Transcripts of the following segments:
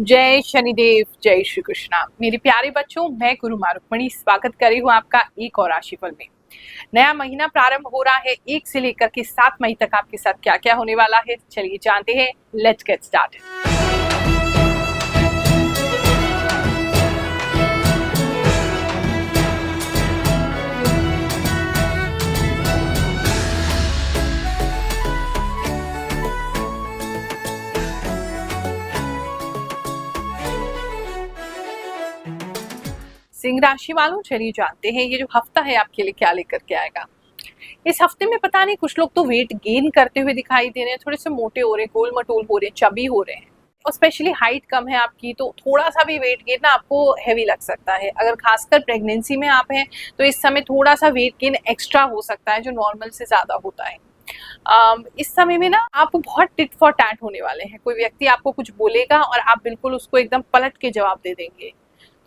जय शनिदेव, जय श्री कृष्णा। मेरे प्यारे बच्चों, मैं गुरु माँ रुक्मणी स्वागत कर रही हूँ आपका एक और राशिफल में। नया महीना प्रारंभ हो रहा है। 1 से लेकर के 7 मई तक आपके साथ क्या क्या होने वाला है, चलिए जानते हैं। Let's get started. सिंह राशि वालों, चलिए जानते हैं ये जो हफ्ता है आपके लिए क्या लेकर के आएगा। इस हफ्ते में पता नहीं, कुछ लोग तो वेट गेन करते हुए दिखाई दे रहे हैं, थोड़े से मोटे हो रहे हैं, गोल मटोल हो रहे हैं, चबी हो रहे हैं। और स्पेशली हाइट कम है आपकी तो थोड़ा सा भी वेट गेन ना आपको हैवी लग सकता है। अगर खासकर प्रेगनेंसी में आप हैं तो इस समय थोड़ा सा वेट गेन एक्स्ट्रा हो सकता है, जो नॉर्मल से ज्यादा होता है। इस समय में ना आप बहुत टिट फॉर टैट होने वाले हैं। कोई व्यक्ति आपको कुछ बोलेगा और आप बिल्कुल उसको एकदम पलट के जवाब दे देंगे।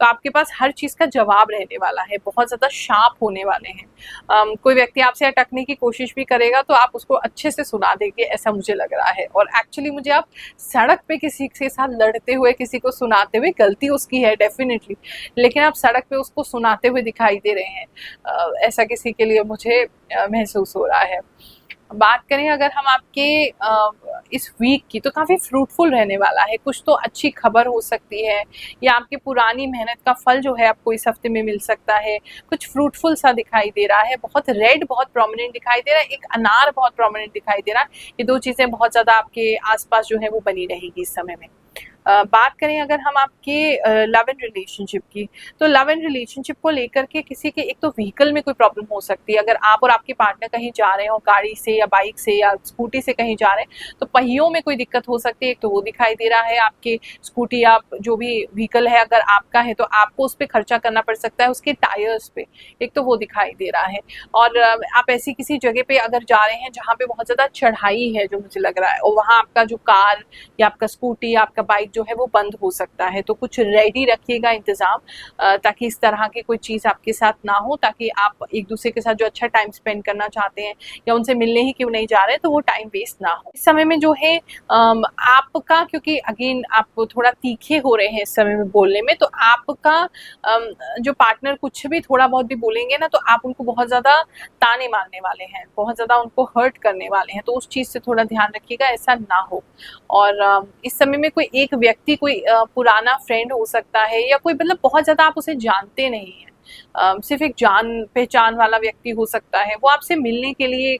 तो आपके पास हर चीज का जवाब रहने वाला है, बहुत ज्यादा शार्प होने वाले हैं। कोई व्यक्ति आपसे अटकने की कोशिश भी करेगा तो आप उसको अच्छे से सुना देंगे, ऐसा मुझे लग रहा है। और एक्चुअली मुझे आप सड़क पे किसी के साथ लड़ते हुए, किसी को सुनाते हुए, गलती उसकी है डेफिनेटली, लेकिन आप सड़क पे उसको सुनाते हुए दिखाई दे रहे हैं। ऐसा किसी के लिए मुझे महसूस हो रहा है। बात करें अगर हम आपके इस वीक की, तो काफ़ी फ्रूटफुल रहने वाला है। कुछ तो अच्छी खबर हो सकती है, या आपकी पुरानी मेहनत का फल जो है आपको इस हफ्ते में मिल सकता है। कुछ फ्रूटफुल सा दिखाई दे रहा है। बहुत रेड बहुत प्रोमिनेंट दिखाई दे रहा है, एक अनार बहुत प्रोमिनेंट दिखाई दे रहा है। ये दो चीज़ें बहुत ज़्यादा आपके आसपास जो है वो बनी रहेगी इस समय में। बात करें अगर हम आपके लव एंड रिलेशनशिप की, तो लव एंड रिलेशनशिप को लेकर के किसी के एक तो व्हीकल में कोई प्रॉब्लम हो सकती है। अगर आप और आपके पार्टनर कहीं जा रहे हो, गाड़ी से या बाइक से या स्कूटी से कहीं जा रहे हैं, तो पहियों में कोई दिक्कत हो सकती है। एक तो वो दिखाई दे रहा है। आपके स्कूटी या जो भी व्हीकल है अगर आपका है तो आपको उस पर खर्चा करना पड़ सकता है, उसके टायर्स पे, एक तो वो दिखाई दे रहा है। और आप ऐसी किसी जगह पे अगर जा रहे हैं जहाँ पे बहुत ज़्यादा चढ़ाई है, जो मुझे लग रहा है, और वहाँ आपका जो कार या आपका स्कूटी या आपका बाइक जो है वो बंद हो सकता है। तो कुछ रेडी रखिएगा इंतजाम, ताकि इस तरह की कोई चीज़ आपके साथ ना हो, ताकि आप एक दूसरे के साथ जो अच्छा टाइम स्पेंड करना चाहते हैं या उनसे मिलने ही क्यों नहीं जा रहे हैं, तो वो टाइम वेस्ट ना हो। इस समय में जो है आपका, क्योंकि अगेन आप थोड़ा तीखे हो रहे हैं इस समय में बोलने में, तो आपका जो पार्टनर कुछ भी थोड़ा बहुत भी बोलेंगे ना, तो आप उनको बहुत ज़्यादा ताने मारने वाले हैं, बहुत ज़्यादा उनको हर्ट करने वाले हैं। तो उस चीज़ से थोड़ा ध्यान रखिएगा, ऐसा ना हो। और इस समय में कोई एक व्यक्ति, कोई पुराना फ्रेंड हो सकता है, या कोई मतलब बहुत ज़्यादा आप उसे जानते नहीं हैं, सिर्फ एक जान पहचान वाला व्यक्ति हो सकता है, वो आपसे मिलने के लिए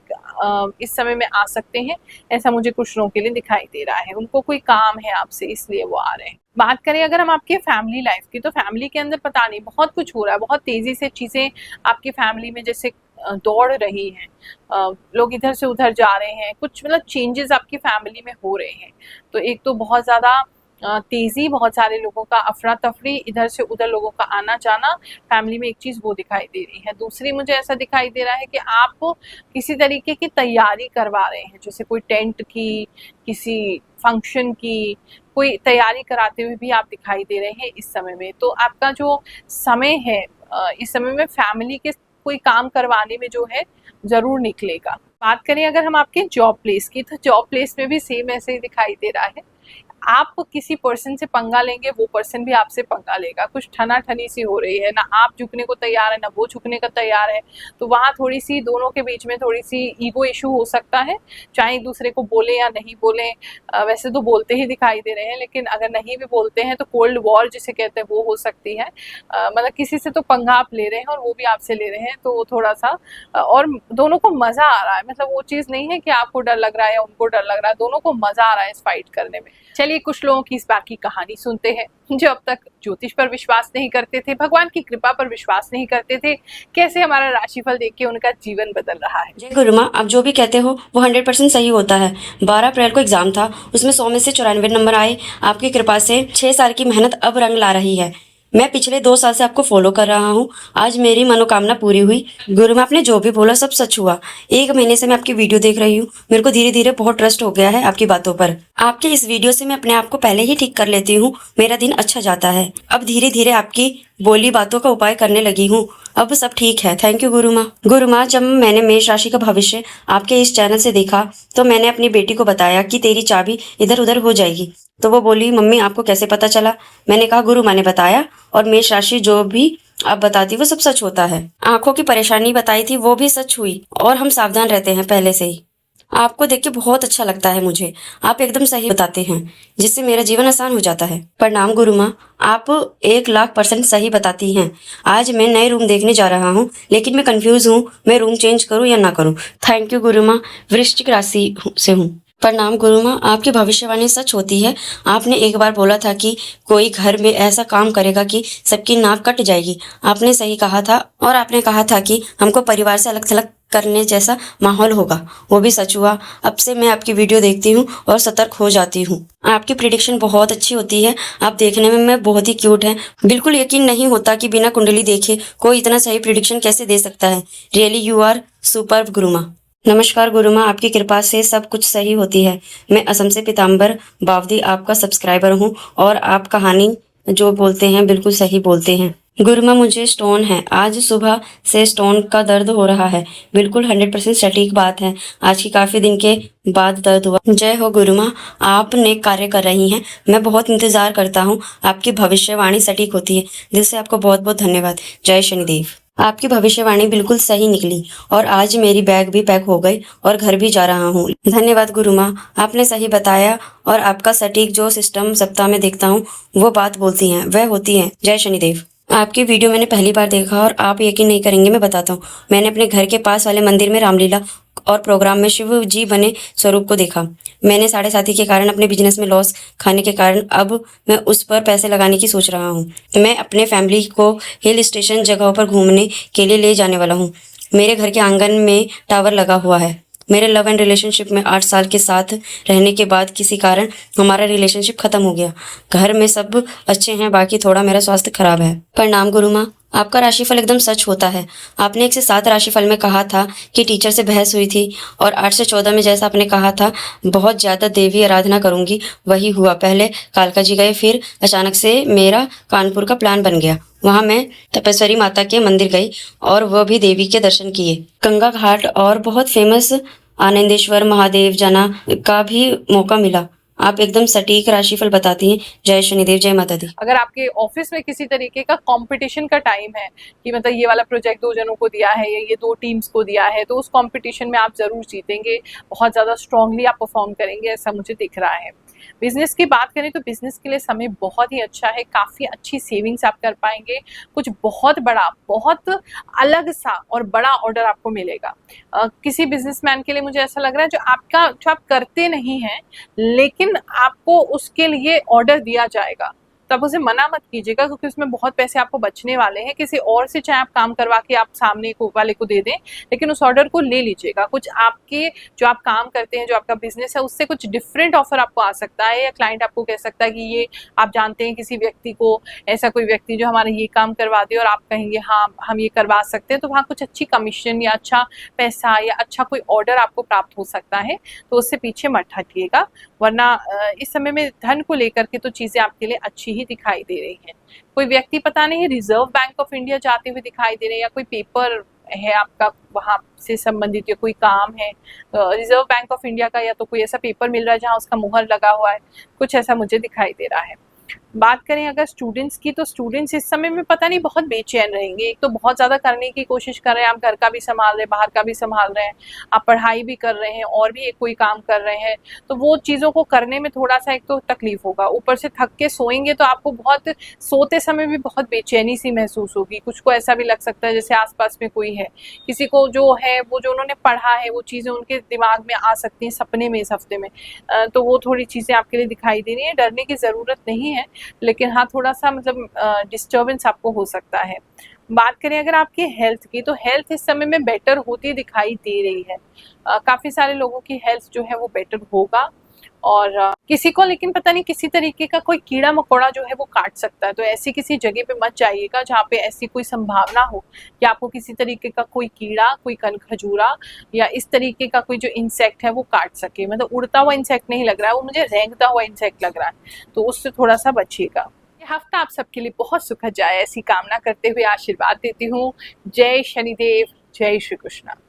इस समय में आ सकते हैं। ऐसा मुझे कुछ लोगों के लिए दिखाई दे रहा है। उनको कोई काम है आपसे, इसलिए वो आ रहे हैं। बात करें अगर हम आपके फैमिली लाइफ की, तो फैमिली के अंदर पता नहीं बहुत कुछ हो रहा है। बहुत तेजी से चीज़ें आपकी फैमिली में जैसे दौड़ रही हैं। लोग इधर से उधर जा रहे हैं, कुछ मतलब चेंजेस आपकी फैमिली में हो रहे हैं। तो एक तो बहुत ज़्यादा तेजी, बहुत सारे लोगों का अफरा तफरी, इधर से उधर लोगों का आना जाना, फैमिली में एक चीज़ वो दिखाई दे रही है। दूसरी मुझे ऐसा दिखाई दे रहा है कि आप किसी तरीके की तैयारी करवा रहे हैं, जैसे कोई टेंट की, किसी फंक्शन की कोई तैयारी कराते हुए भी आप दिखाई दे रहे हैं इस समय में। तो आपका जो समय है इस समय में फैमिली के कोई काम करवाने में जो है ज़रूर निकलेगा। बात करें अगर हम आपके जॉब प्लेस की, तो जॉब प्लेस में भी सेम ऐसे ही दिखाई दे रहा है। आप किसी पर्सन से पंगा लेंगे, वो पर्सन भी आपसे पंगा लेगा। कुछ ठना ठनी सी हो रही है, ना आप झुकने को तैयार है ना वो झुकने का तैयार है। तो वहाँ थोड़ी सी दोनों के बीच में थोड़ी सी ईगो इशू हो सकता है, चाहे एक दूसरे को बोले या नहीं बोले। वैसे तो बोलते ही दिखाई दे रहे हैं, लेकिन अगर नहीं भी बोलते हैं तो कोल्ड वॉर जिसे कहते हैं वो हो सकती है। मतलब किसी से तो पंगा आप ले रहे हैं और वो भी आपसे ले रहे हैं, तो थोड़ा सा और दोनों को मजा आ रहा है। मतलब वो चीज़ नहीं है कि आपको डर लग रहा है या उनको डर लग रहा है, दोनों को मजा आ रहा है इस फाइट करने में। चलिए कुछ लोगों की इस बात की कहानी सुनते हैं, जो अब तक ज्योतिष पर विश्वास नहीं करते थे, भगवान की कृपा पर विश्वास नहीं करते थे, कैसे हमारा राशिफल देख के उनका जीवन बदल रहा है। जय गुरु माँ, आप जो भी कहते हो वो 100% सही होता है। 12 अप्रैल को एग्जाम था, उसमें 100 में से 94 नंबर आए। आपकी कृपा से 6 साल की मेहनत अब रंग ला रही है। मैं पिछले 2 साल से आपको फॉलो कर रहा हूँ। आज मेरी मनोकामना पूरी हुई। गुरु माँ, आपने जो भी बोला सब सच हुआ। 1 महीने से मैं आपकी वीडियो देख रही हूँ। मेरे को धीरे धीरे बहुत ट्रस्ट हो गया है आपकी बातों पर। आपके इस वीडियो से मैं अपने आप को पहले ही ठीक कर लेती हूँ, मेरा दिन अच्छा जाता है। अब धीरे धीरे आपकी बोली बातों का उपाय करने लगी हूँ। अब सब ठीक है। थैंक यू गुरु माँ। गुरु माँ, जब मैंने मेष राशि का भविष्य आपके इस चैनल से देखा तो मैंने अपनी बेटी को बताया कि तेरी चाबी इधर उधर हो जाएगी। तो वो बोली, मम्मी आपको कैसे पता चला? मैंने कहा, गुरु माँ ने बताया, और मेष राशि जो भी आप बताती वो सब सच होता है। आंखों की परेशानी बताई थी वो भी सच हुई, और हम सावधान रहते हैं पहले से ही। आपको देख के बहुत अच्छा लगता है मुझे। आप एकदम सही बताते हैं, जिससे मेरा जीवन आसान हो जाता है। प्रणाम गुरु माँ, आप 1,00,000% सही बताती हैं। आज मैं नए रूम देखने जा रहा हूँ, लेकिन मैं कंफ्यूज हूँ, मैं रूम चेंज करूँ या ना करूँ। थैंक यू गुरु माँ, वृश्चिक राशि से हूँ। प्रणाम गुरु माँ, आपकी भविष्यवाणी सच होती है। आपने एक बार बोला था कि कोई घर में ऐसा काम करेगा कि सबकी नाक कट जाएगी। आपने सही कहा था, और आपने कहा था कि हमको परिवार से अलग थलग करने जैसा माहौल होगा। वो भी सच हुआ। अब से मैं आपकी वीडियो देखती हूँ और सतर्क हो जाती हूँ। आपकी प्रिडिक्शन बहुत अच्छी होती है। आप देखने में बहुत ही क्यूट हैं। बिल्कुल यकीन नहीं होता कि बिना कुंडली देखे कोई इतना सही प्रिडिक्शन कैसे दे सकता है। रियली यू आर सुपर्ब गुरु माँ। नमस्कार गुरु माँ, आपकी कृपा से सब कुछ सही होती है। मैं असम से पीताम्बर बावदी आपका सब्सक्राइबर हूँ, और आप कहानी जो बोलते हैं बिल्कुल सही बोलते हैं। गुरु माँ, मुझे स्टोन है। आज सुबह से स्टोन का दर्द हो रहा है। बिल्कुल 100% सटीक बात है। आज की काफी दिन के बाद दर्द हुआ। जय हो गुरु माँ, आप नेक कार्य कर रही हैं। मैं बहुत इंतजार करता हूँ। आपकी भविष्यवाणी सटीक होती है। दिल से आपको बहुत बहुत धन्यवाद। जय शनिदेव। आपकी भविष्यवाणी बिल्कुल सही निकली, और आज मेरी बैग भी पैक हो गई और घर भी जा रहा हूँ। धन्यवाद गुरु माँ, आपने सही बताया, और आपका सटीक जो सिस्टम सप्ताह में देखता हूँ वो बात बोलती हैं वह होती है। जय शनिदेव। आपकी वीडियो मैंने पहली बार देखा, और आप यकीन नहीं करेंगे, मैं बताता हूँ। मैंने अपने घर के पास वाले मंदिर में रामलीला और प्रोग्राम में शिव जी बने स्वरूप को देखा। मैंने 7.5 के कारण अपने बिजनेस में लॉस खाने के कारण अब मैं उस पर पैसे लगाने की सोच रहा हूँ। मैं अपने फैमिली को हिल स्टेशन जगहों पर घूमने के लिए ले जाने वाला हूँ। मेरे घर के आंगन में टावर लगा हुआ है। मेरे लव एंड रिलेशनशिप में 8 साल के साथ रहने के बाद किसी कारण हमारा रिलेशनशिप खत्म हो गया। घर में सब अच्छे हैं, बाकी थोड़ा मेरा स्वास्थ्य खराब है। प्रणाम गुरु माँ, आपका राशिफल एकदम सच होता है। आपने 1 से 7 राशिफल में कहा था कि टीचर से बहस हुई थी, और 8 से 14 में जैसा आपने कहा था बहुत ज्यादा देवी आराधना करूंगी, वही हुआ। पहले कालका जी गए, फिर अचानक से मेरा कानपुर का प्लान बन गया। वहां मैं तपेश्वरी माता के मंदिर गई, और वह भी देवी के दर्शन किए। गंगा घाट और बहुत फेमस आनंदेश्वर महादेव जाना का भी मौका मिला। आप एकदम सटीक राशिफल बताती हैं। जय शनिदेव, जय माता दी। अगर आपके ऑफिस में किसी तरीके का कंपटीशन का टाइम है कि मतलब ये वाला प्रोजेक्ट 2 जनों को दिया है या ये 2 टीम्स को दिया है, तो उस कंपटीशन में आप जरूर जीतेंगे, बहुत ज्यादा स्ट्रांगली आप परफॉर्म करेंगे, ऐसा मुझे दिख रहा है। बिजनेस की बात करें तो बिजनेस के लिए समय बहुत ही अच्छा है। काफी अच्छी सेविंग्स आप कर पाएंगे। कुछ बहुत बड़ा, बहुत अलग सा और बड़ा ऑर्डर आपको मिलेगा। किसी बिजनेसमैन के लिए मुझे ऐसा लग रहा है जो आप करते नहीं हैं, लेकिन आपको उसके लिए ऑर्डर दिया जाएगा, तो आप उसे मना मत कीजिएगा, क्योंकि उसमें बहुत पैसे आपको बचने वाले हैं। किसी और से चाहे आप काम करवा के आप सामने वाले को दे दें, लेकिन उस ऑर्डर को ले लीजिएगा। कुछ आपके जो आप काम करते हैं, जो आपका बिजनेस है, उससे कुछ डिफरेंट ऑफर आपको आ सकता है, या क्लाइंट आपको कह सकता है कि ये आप जानते हैं किसी व्यक्ति को, ऐसा कोई व्यक्ति जो हमारा ये काम करवा दे, और आप कहेंगे हाँ हम ये करवा सकते हैं, तो वहाँ कुछ अच्छी कमीशन या अच्छा पैसा या अच्छा कोई ऑर्डर आपको प्राप्त हो सकता है। तो उससे पीछे मत हटिएगा, वरना इस समय में धन को लेकर के तो चीजें आपके लिए अच्छी ही दिखाई दे रही हैं। कोई व्यक्ति पता नहीं रिजर्व बैंक ऑफ इंडिया जाते हुए दिखाई दे रहे हैं, या कोई पेपर है आपका वहां से संबंधित, या कोई काम है रिजर्व बैंक ऑफ इंडिया का, या तो कोई ऐसा पेपर मिल रहा है जहां उसका मुहर लगा हुआ है, कुछ ऐसा मुझे दिखाई दे रहा है। बात करें अगर स्टूडेंट्स की, तो स्टूडेंट्स इस समय में पता नहीं बहुत बेचैन रहेंगे। एक तो बहुत ज्यादा करने की कोशिश कर रहे हैं, आप घर का भी संभाल रहे हैं, बाहर का भी संभाल रहे हैं, आप पढ़ाई भी कर रहे हैं और भी एक कोई काम कर रहे हैं, तो वो चीजों को करने में थोड़ा सा एक तो तकलीफ होगा। ऊपर से थक के सोएंगे तो आपको बहुत, सोते समय भी बहुत बेचैनी सी महसूस होगी। कुछ को ऐसा भी लग सकता है जैसे आसपास में कोई है, किसी को जो है वो जो उन्होंने पढ़ा है वो चीजें उनके दिमाग में आ सकती हैं सपने में इस हफ्ते में, तो वो थोड़ी चीजें आपके लिए दिखाई दे रही है। डरने की जरूरत नहीं है, लेकिन हाँ थोड़ा सा मतलब डिस्टर्बेंस आपको हो सकता है। बात करें अगर आपकी हेल्थ की, तो हेल्थ इस समय में बेटर होती दिखाई दे रही है। काफी सारे लोगों की हेल्थ जो है वो बेटर होगा, और किसी को लेकिन पता नहीं किसी तरीके का कोई कीड़ा मकोड़ा जो है वो काट सकता है। तो ऐसी किसी जगह पे मत जाइएगा जहाँ पे ऐसी कोई संभावना हो कि आपको किसी तरीके का कोई कीड़ा, कोई कनखजूरा या इस तरीके का कोई जो इंसेक्ट है वो काट सके। मतलब उड़ता हुआ इंसेक्ट नहीं लग रहा है, वो मुझे रेंगता हुआ इंसेक्ट लग रहा है, तो उससे थोड़ा सा बचिएगा। ये हफ्ता आप सबके लिए बहुत सुखद जाए ऐसी कामना करते हुए आशीर्वाद देती हूँ। जय शनिदेव, जय श्री कृष्ण।